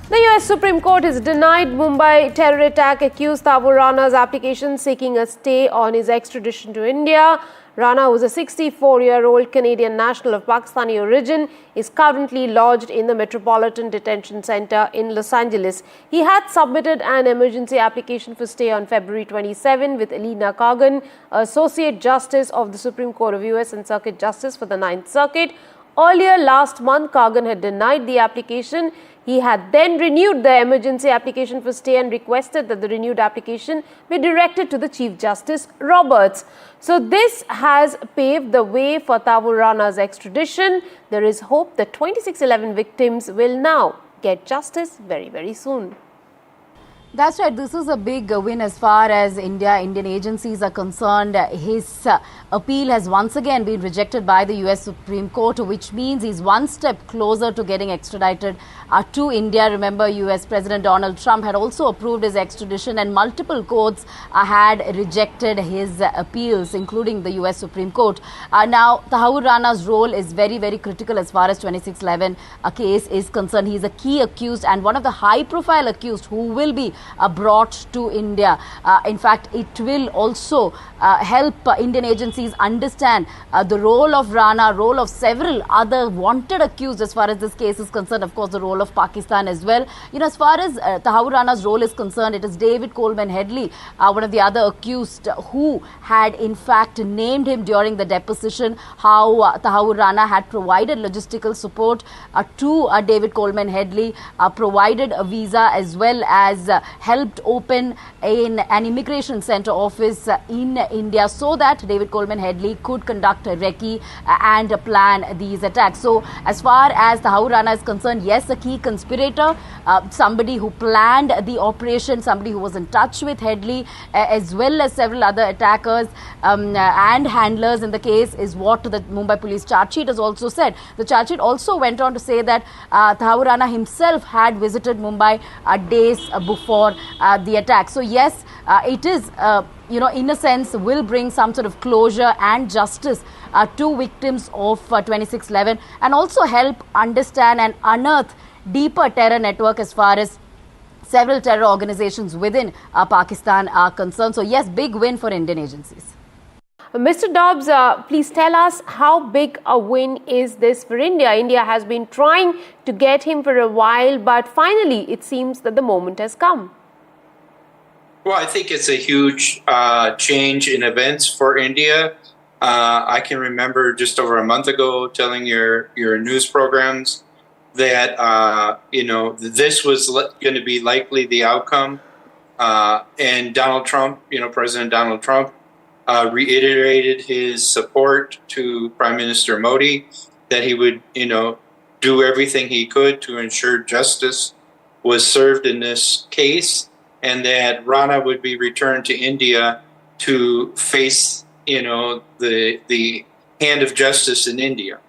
The US Supreme Court has denied Mumbai terror attack accused Tahawwur Rana's application seeking a stay on his extradition to India. Rana, who is a 64-year-old Canadian national of Pakistani origin, is currently lodged in the Metropolitan Detention Center in Los Angeles. He had submitted an emergency application for stay on February 27 with Elena Kagan, Associate Justice of the Supreme Court of US and Circuit Justice for the Ninth Circuit. Earlier last month, Kagan had denied the application. He had then renewed the emergency application for stay and requested that the renewed application be directed to the Chief Justice Roberts. So this has paved the way for Tahawwur Rana's extradition. There is hope that 2611 victims will now get justice very, very soon. That's right. This is a big win as far as Indian agencies are concerned. His appeal has once again been rejected by the US Supreme Court, which means he's one step closer to getting extradited to India. Remember, US President Donald Trump had also approved his extradition, and multiple courts had rejected his appeals, including the US Supreme Court. Now, Tahawwur Rana's role is very, very critical as far as 2611 case is concerned. He's a key accused and one of the high-profile accused who will be brought to India. In fact, it will also help Indian agencies understand the role of Rana, role of several other wanted accused as far as this case is concerned. Of course, the role of Pakistan as well. You know, as far as Tahawwur Rana's role is concerned, it is David Coleman Headley, one of the other accused, who had in fact named him during the deposition, how Tahawwur Rana had provided logistical support to David Coleman Headley, provided a visa as well as helped open an immigration center office in India so that David Coleman Headley could conduct a recce and plan these attacks. So as far as Tahawwur Rana is concerned, yes, a key conspirator, somebody who planned the operation, somebody who was in touch with Headley, as well as several other attackers and handlers in the case, is what the Mumbai police charge sheet has also said. The charge sheet also went on to say that Tahawwur Rana himself had visited Mumbai days before the attack. So yes, it is, in a sense, will bring some sort of closure and justice to victims of 2611, and also help understand and unearth deeper terror network as far as several terror organizations within Pakistan are concerned. So yes, big win for Indian agencies. Mr. Dobbs, please tell us how big a win is this for India? India has been trying to get him for a while, but finally it seems that the moment has come. Well, I think it's a huge change in events for India. I can remember just over a month ago telling your news programs that, this was going to be likely the outcome. And Donald Trump, President Donald Trump, reiterated his support to Prime Minister Modi, that he would, do everything he could to ensure justice was served in this case, and that Rana would be returned to India to face, the hand of justice in India.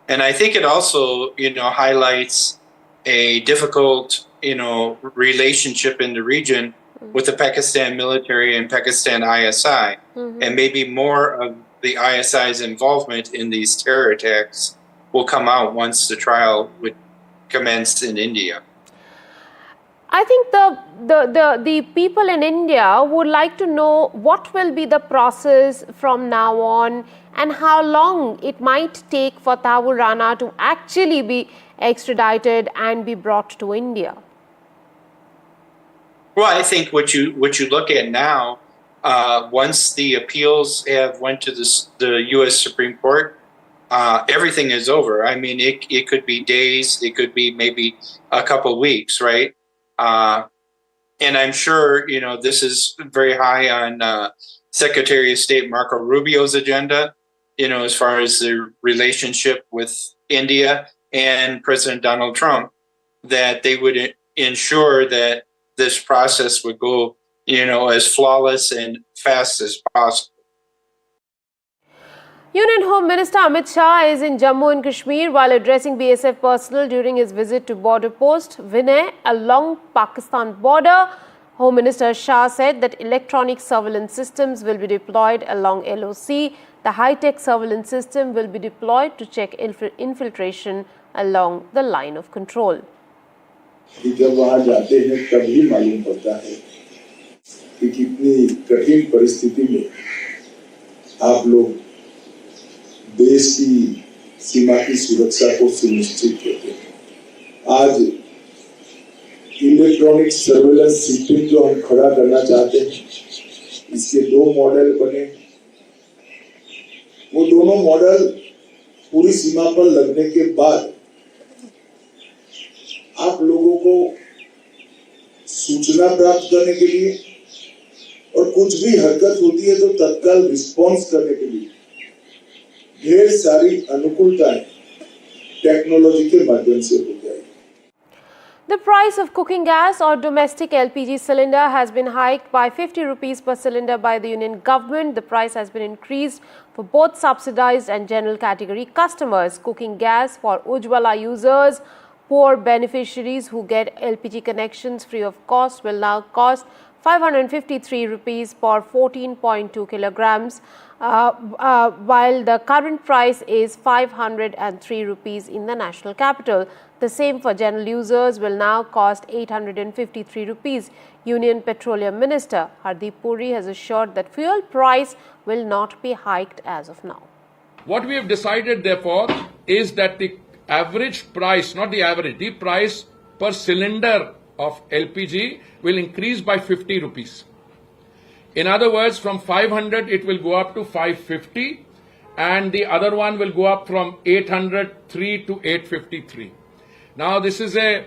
And I think it also, highlights a difficult, relationship in the region with the Pakistan military and Pakistan ISI, and maybe more of the ISI's involvement in these terror attacks will come out once the trial would commence in India. I think the people in India would like to know what will be the process from now on and how long it might take for Tahawwur Rana to actually be extradited and be brought to India. Well, I think what you look at now, once the appeals have went to the U.S. Supreme Court, everything is over. I mean, it could be days, it could be maybe a couple weeks, right? And I'm sure, this is very high on Secretary of State Marco Rubio's agenda, as far as the relationship with India and President Donald Trump, that they would ensure that this process would go, as flawless and fast as possible. Union Home Minister Amit Shah is in Jammu and Kashmir while addressing BSF personnel during his visit to border post Vinay along Pakistan border. Home Minister Shah said that electronic surveillance systems will be deployed along LOC. The high-tech surveillance system will be deployed to check infiltration along the line of control. कि जब वहां जाते हैं तभी मालूम पड़ता है कि कितनी कठिन परिस्थिति में आप लोग देश की सीमा की सुरक्षा को सुनिश्चित करते हैं। आज इलेक्ट्रॉनिक सर्वेलेंस सिस्टम जो हम खड़ा करना चाहते हैं, इसके 2 मॉडल बने। वो दोनों मॉडल पूरी सीमा पर लगने के बाद आप लोगों को सूचना प्राप्त करने के लिए और कुछ भी हरकत होती है तो तत्काल रिस्पॉन्स करने के लिए ढेर सारी अनुकूलताएं टेक्नोलॉजी के माध्यम से हो जाएगी। The price of cooking gas or domestic LPG cylinder has been hiked by 50 rupees per cylinder by the union government. The price has been increased for both subsidized and general category customers. Cooking gas for Ujjwala users, poor beneficiaries who get LPG connections free of cost will now cost 553 rupees per 14.2 kilograms, while the current price is 503 rupees in the national capital. The same for general users will now cost 853 rupees. Union Petroleum Minister Hardeep Puri has assured that fuel price will not be hiked as of now. What we have decided, therefore, is that the average price, not the average, the price per cylinder of LPG will increase by 50 rupees. In other words, from 500 it will go up to 550, and the other one will go up from 803 to 853. Now, this is a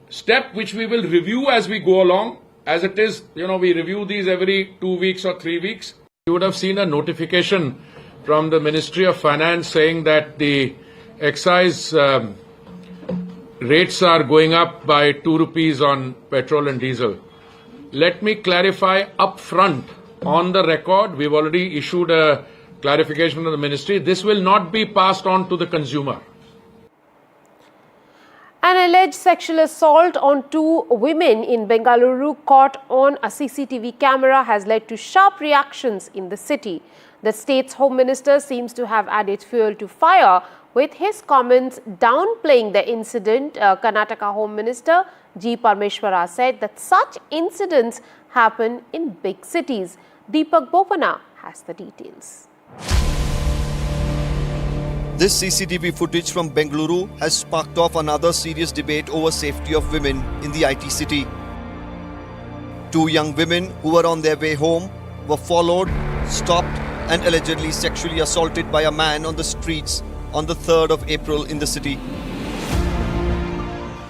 step which we will review as we go along. As it is, we review these every 2 weeks or 3 weeks. You would have seen a notification from the Ministry of Finance saying that the excise rates are going up by 2 rupees on petrol and diesel. Let me clarify up front on the record. We've already issued a clarification from the ministry. This will not be passed on to the consumer. An alleged sexual assault on 2 women in Bengaluru caught on a CCTV camera has led to sharp reactions in the city. The state's Home Minister seems to have added fuel to fire with his comments downplaying the incident. Karnataka Home Minister G. Parmeshwara said that such incidents happen in big cities. Deepak Bopana has the details. This CCTV footage from Bengaluru has sparked off another serious debate over safety of women in the IT city. 2 young women who were on their way home were followed, stopped and allegedly sexually assaulted by a man on the streets on the 3rd of April in the city.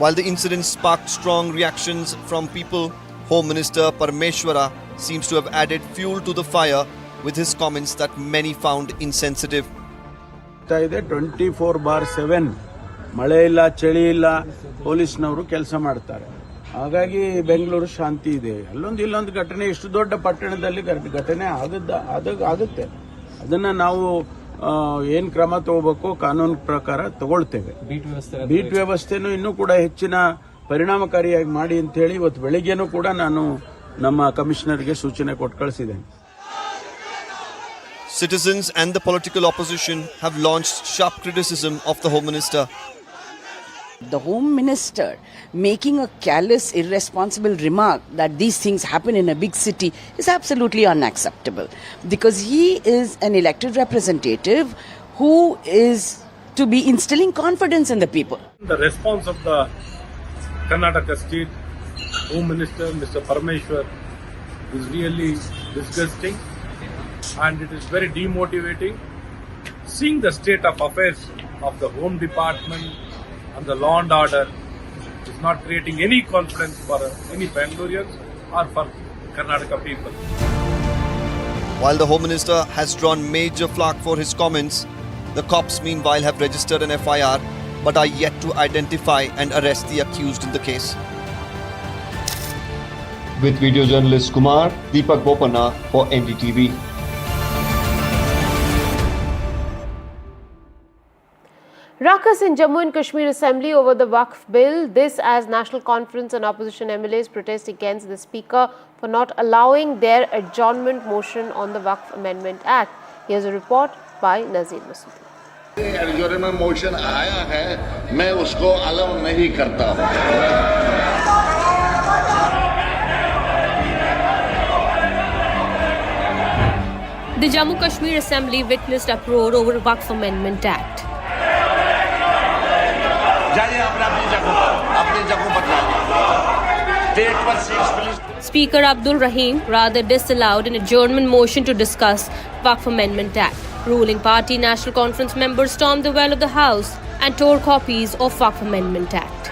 While the incident sparked strong reactions from people, Home Minister Parmeshwara seems to have added fuel to the fire with his comments that many found insensitive. 24/7 ಮಳೆ ಇಲ್ಲ ಚಳಿ ಇಲ್ಲ ಪೊಲೀಸ್ನವರು ಕೆಲಸ ಮಾಡ್ತಾರೆ. ಹಾಗಾಗಿ ಬೆಂಗಳೂರು ಶಾಂತಿ ಇದೆ. ಅಲ್ಲೊಂದು ಇಲ್ಲೊಂದು ಘಟನೆ ಇಷ್ಟು ದೊಡ್ಡ ಪಟ್ಟಣದಲ್ಲಿ ಘಟನೆ ಆಗುತ್ತೆ. ಅದನ್ನ ನಾವು ಏನ್ ಕ್ರಮ ತಗೋಬೇಕು ಕಾನೂನು ಪ್ರಕಾರ ತಗೊಳ್ತೇವೆ. ಬೀಟ್ ವ್ಯವಸ್ಥೆನೂ ಇನ್ನೂ ಕೂಡ ಹೆಚ್ಚಿನ ಪರಿಣಾಮಕಾರಿಯಾಗಿ ಮಾಡಿ ಅಂತ ಹೇಳಿ ಇವತ್ತು ಬೆಳಿಗ್ಗೆನೂ ಕೂಡ ನಾನು ನಮ್ಮ ಕಮಿಷನರ್ಗೆ ಸೂಚನೆ ಕೊಟ್ಟು ಕಳಿಸಿದ್ದೇನೆ. Citizens and the political opposition have launched sharp criticism of the Home Minister. The Home Minister making a callous, irresponsible remark that these things happen in a big city is absolutely unacceptable, because he is an elected representative who is to be instilling confidence in the people. The response of the Karnataka State Home Minister, Mr. Parameshwar, is really disgusting, and it is very demotivating. Seeing the state of affairs of the Home Department and the law and order is not creating any confidence for any Bangaloreans or for Karnataka people. While the Home Minister has drawn major flack for his comments, the cops meanwhile have registered an FIR but are yet to identify and arrest the accused in the case. With video journalist Kumar, Deepak Bopana for NDTV. Ruckus in Jammu and Kashmir Assembly over the Waqf Bill. This as National Conference and opposition MLAs protest against the Speaker for not allowing their adjournment motion on the Waqf Amendment Act. Here's a report by Nazir Masoodi. Adjournment motion आया है, मैं उसको allow नहीं करता हूँ। The Jammu Kashmir Assembly witnessed uproar over Waqf Amendment Act. Speaker Abdul Rahim rather disallowed an adjournment motion to discuss Waqf Amendment Act. Ruling party National Conference members stormed the well of the House and tore copies of Waqf Amendment Act.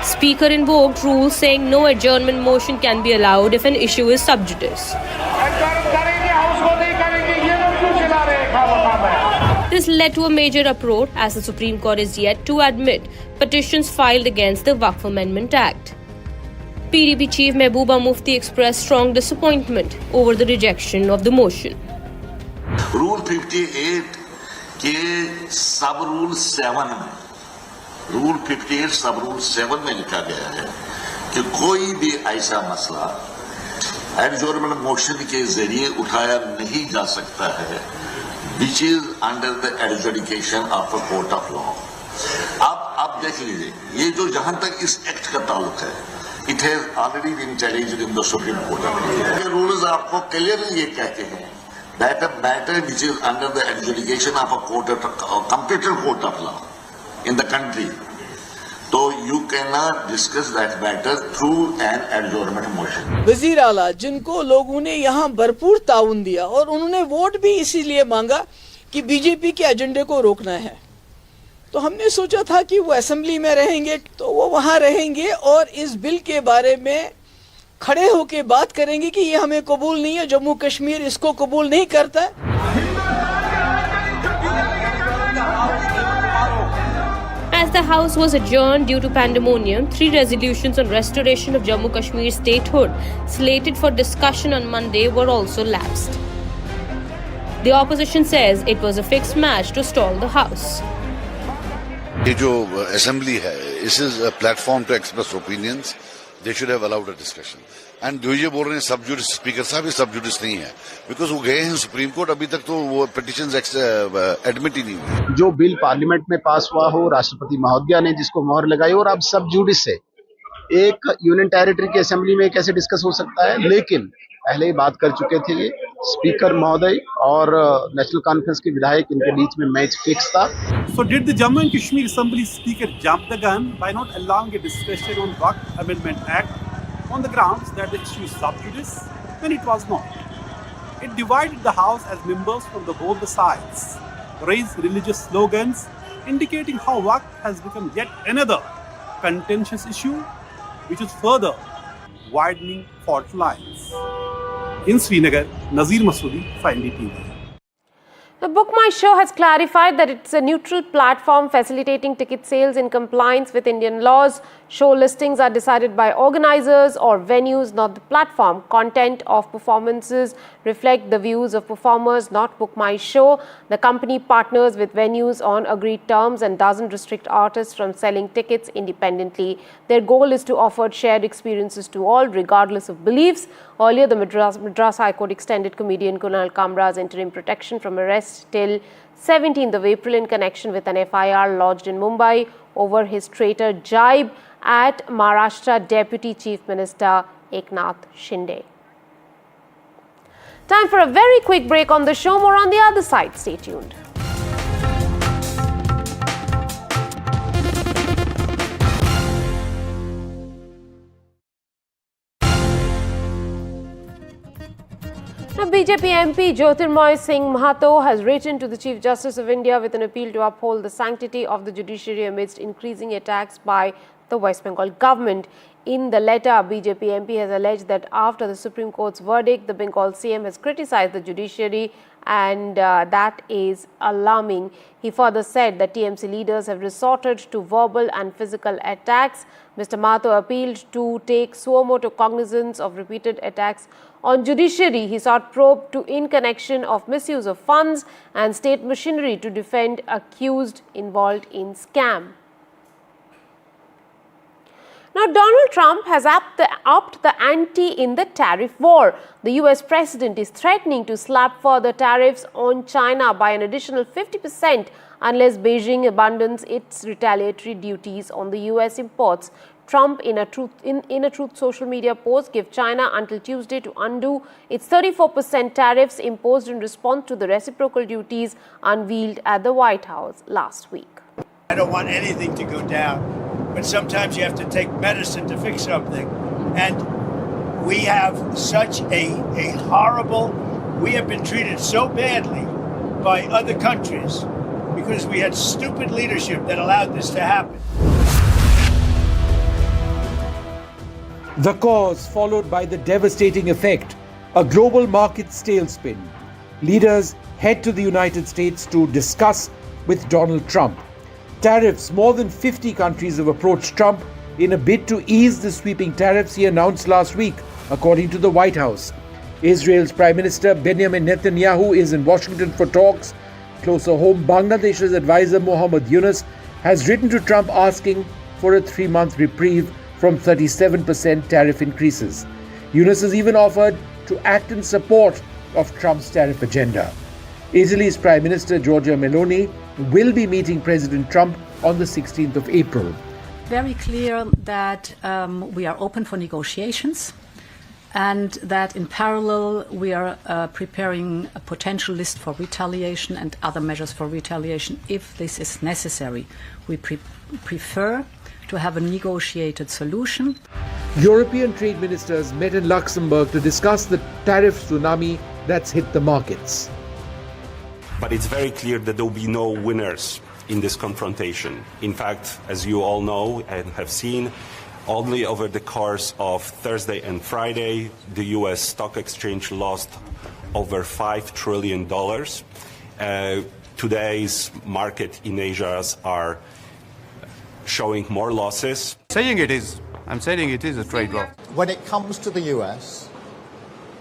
Speaker invoked rules saying no adjournment motion can be allowed if an issue is sub judice. This led to a major uproar as the Supreme Court is yet to admit petitions filed against the Waqf Amendment Act. PDP Chief Mehbooba Mufti expressed strong disappointment over the rejection of the motion. Rule 58 के सब rule 7 में rule 58 सब rule 7 में लिखा गया है कि कोई भी ऐसा मसला एडजॉर्नमेंट मोशन के जरिए उठाया नहीं जा सकता है which is under the adjudication of a court of law. अब देख लीजिए, ये जो जहां तक इस एक्ट का ताल्लुक है, it has already been challenged in the supreme court. ये रूल्स आपको क्लियरली ये कहते हैं that a matter which is under the adjudication of a competent court of law in the country, so you cannot discuss that matter through an adjournment motion. वजीर आला जिनको लोगों ने यहाँ भरपूर ताउन दिया और उन्होंने वोट भी इसीलिए मांगा कि बीजेपी के एजेंडे को रोकना है, तो हमने सोचा था कि वो असेंबली में रहेंगे तो वो वहाँ रहेंगे और इस बिल के बारे में खड़े होके बात करेंगे कि ये हमें कबूल नहीं है, जम्मू कश्मीर इसको कबूल नहीं करता। As the House was adjourned due to pandemonium, 3 resolutions on restoration of Jammu Kashmir statehood slated for discussion on Monday were also lapsed. The opposition says it was a fixed match to stall the House. ये जो assembly है, this is a platform to express opinions. They should have allowed a discussion. And जो ये बोल रहे हैं सब जुडिस, speaker साहब ये सब जुडिस नहीं है, बिकॉज वो गए हैं सुप्रीम कोर्ट, अभी तक तो वो पिटिशंस एडमिट ही नहीं हुए। जो बिल पार्लियामेंट में पास हुआ हो, राष्ट्रपति महोदया ने जिसको मोहर लगाई, और अब सब जुडिस से एक यूनियन टेरिटरी की असेंबली में कैसे डिस्कस हो सकता है। लेकिन पहले ही बात कर चुके थे ये स्पीकर महोदय और नेशनल कॉन्फ्रेंस के विधायक, इनके बीच में मैच फिक्स था। So did the Jammu and Kashmir Assembly Speaker jump the gun by not allowing a discussion on Waqf Amendment Act on the grounds that the issue is sub judice? Then it was not. It divided the House as members from both the sides, raised religious slogans indicating how Waqf has become yet another contentious issue, which is further widening fault lines. In Srinagar, Nazir Masoodi for NDTV. The BookMyShow has clarified that it's a neutral platform facilitating ticket sales in compliance with Indian laws. Show listings are decided by organizers or venues, not the platform. Content of performances reflect the views of performers, not BookMyShow. The company partners with venues on agreed terms and doesn't restrict artists from selling tickets independently. Their goal is to offer shared experiences to all, regardless of beliefs. Earlier, the Madras High Court extended comedian Kunal Kamra's interim protection from arrest till 17th of April in connection with an FIR lodged in Mumbai over his traitor jibe at Maharashtra Deputy Chief Minister Eknath Shinde. Time for a very quick break on the show. More on the other side. Stay tuned. Now, BJP MP Jyotirmoy Singh Mahato has written to the Chief Justice of India with an appeal to uphold the sanctity of the judiciary amidst increasing attacks by the West Bengal government. In the letter, BJP MP has alleged that after the Supreme Court's verdict, the Bengal CM has criticized the judiciary, and that is alarming. He further said that TMC leaders have resorted to verbal and physical attacks. Mr. Mahato appealed to take suo motu cognizance of repeated attacks on judiciary. He sought probe in connection of misuse of funds and state machinery to defend accused involved in scam. Now, Donald Trump has upped the ante in the tariff war. The US president is threatening to slap further tariffs on China by an additional 50% unless Beijing abandons its retaliatory duties on the US imports. Trump, in a Truth social media post, gave China until Tuesday to undo its 34% tariffs imposed in response to the reciprocal duties unveiled at the White House last week. I don't want anything to go down, but sometimes you have to take medicine to fix something. And we have such a horrible, we have been treated so badly by other countries because we had stupid leadership that allowed this to happen. The cause followed by the devastating effect, a global market tailspin. Leaders head to the United States to discuss with Donald Trump. Tariffs. More than 50 countries have approached Trump in a bid to ease the sweeping tariffs he announced last week, according to the White House. Israel's Prime Minister Benjamin Netanyahu is in Washington for talks. Closer home, Bangladesh's advisor Mohammad Yunus has written to Trump asking for a 3-month reprieve from 37% tariff increases. Yunus has even offered to act in support of Trump's tariff agenda. Italy's Prime Minister Giorgia Meloni will be meeting President Trump on the 16th of April. Very clear that we are open for negotiations and that in parallel we are preparing a potential list for retaliation and other measures for retaliation if this is necessary. We prefer to have a negotiated solution. European trade ministers met in Luxembourg to discuss the tariff tsunami that's hit the markets. But it's very clear that there will be no winners in this confrontation. In fact, as you all know and have seen, only over the course of Thursday and Friday, the US stock exchange lost over $5 trillion. Today's market in Asia are showing more losses. I'm saying it is a trade war. When it comes to the US,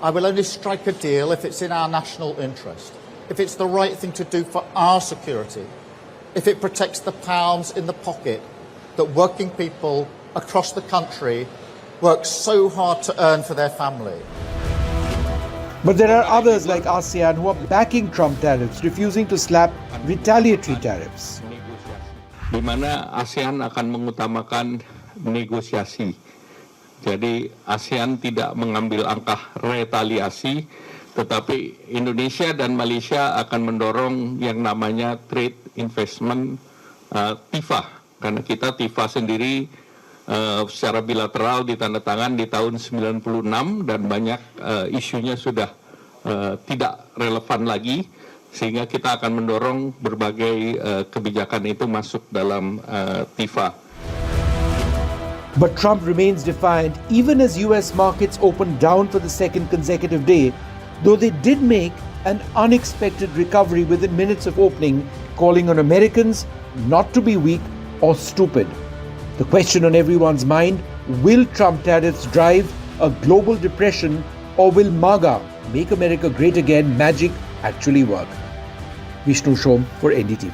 I will only strike a deal if it's in our national interest, if it's the right thing to do for our security, if it protects the pounds in the pocket that working people across the country work so hard to earn for their family. But there are others like ASEAN who are backing Trump tariffs, refusing to slap retaliatory tariffs. Di mana ASEAN akan mengutamakan negosiasi. Jadi ASEAN tidak mengambil langkah retaliasi, tetapi Indonesia dan Malaysia akan mendorong yang namanya trade investment TIFA. Karena kita TIFA sendiri secara bilateral ditandatangan di tahun 96 dan banyak isunya sudah tidak relevan lagi. Sehingga kita akan mendorong berbagai kebijakan itu masuk dalam TIFA. But Trump remains defiant even as US markets opened down for the second consecutive day, though they did make an unexpected recovery within minutes of opening, calling on Americans not to be weak or stupid. The question on everyone's mind, will Trump tariffs drive a global depression or will MAGA, Make America Great Again magic actually work? Vishnu Shom for NDTV.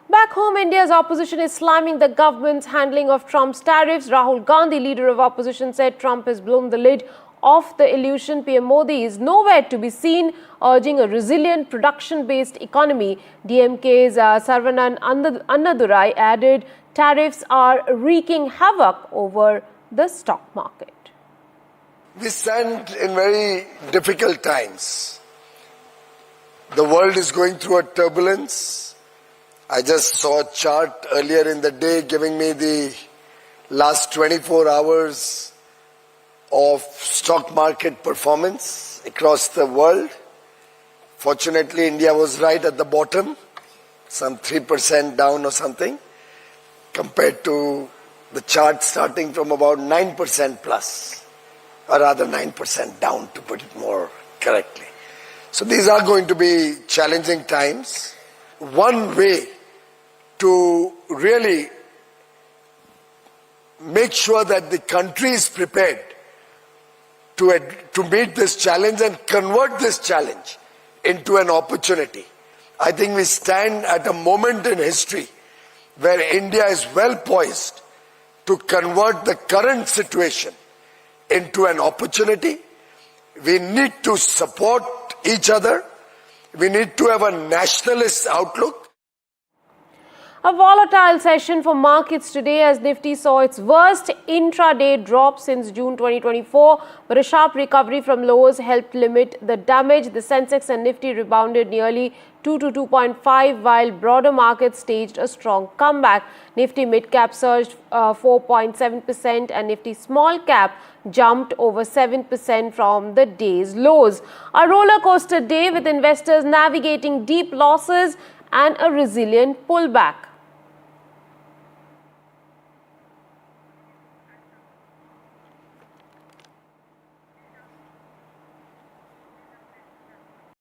Back home, India's opposition is slamming the government's handling of Trump's tariffs. Rahul Gandhi, leader of opposition, said Trump has blown the lid off the illusion. PM Modi is nowhere to be seen, urging a resilient, production-based economy. DMK's Sarvanan Annadurai added tariffs are wreaking havoc over the stock market. We stand in very difficult times. The world is going through a turbulence. I just saw a chart earlier in the day giving me the last 24 hours of stock market performance across the world. Fortunately, India was right at the bottom, some 3% down or something, compared to the chart starting from about 9% plus. Or rather 9% down, to put it more correctly. So these are going to be challenging times. One way to really make sure that the country is prepared to meet this challenge and convert this challenge into an opportunity. I think we stand at a moment in history where India is well poised to convert the current situation into an opportunity. We need to support each other. We need to have a nationalist outlook. A volatile session for markets today as Nifty saw its worst intraday drop since June 2024, but a sharp recovery from lows helped limit the damage. The Sensex and Nifty rebounded nearly 2 to 2.5 while broader markets staged a strong comeback. Nifty mid-cap surged 4.7% and Nifty small-cap jumped over 7% from the day's lows. A roller coaster day with investors navigating deep losses and a resilient pullback.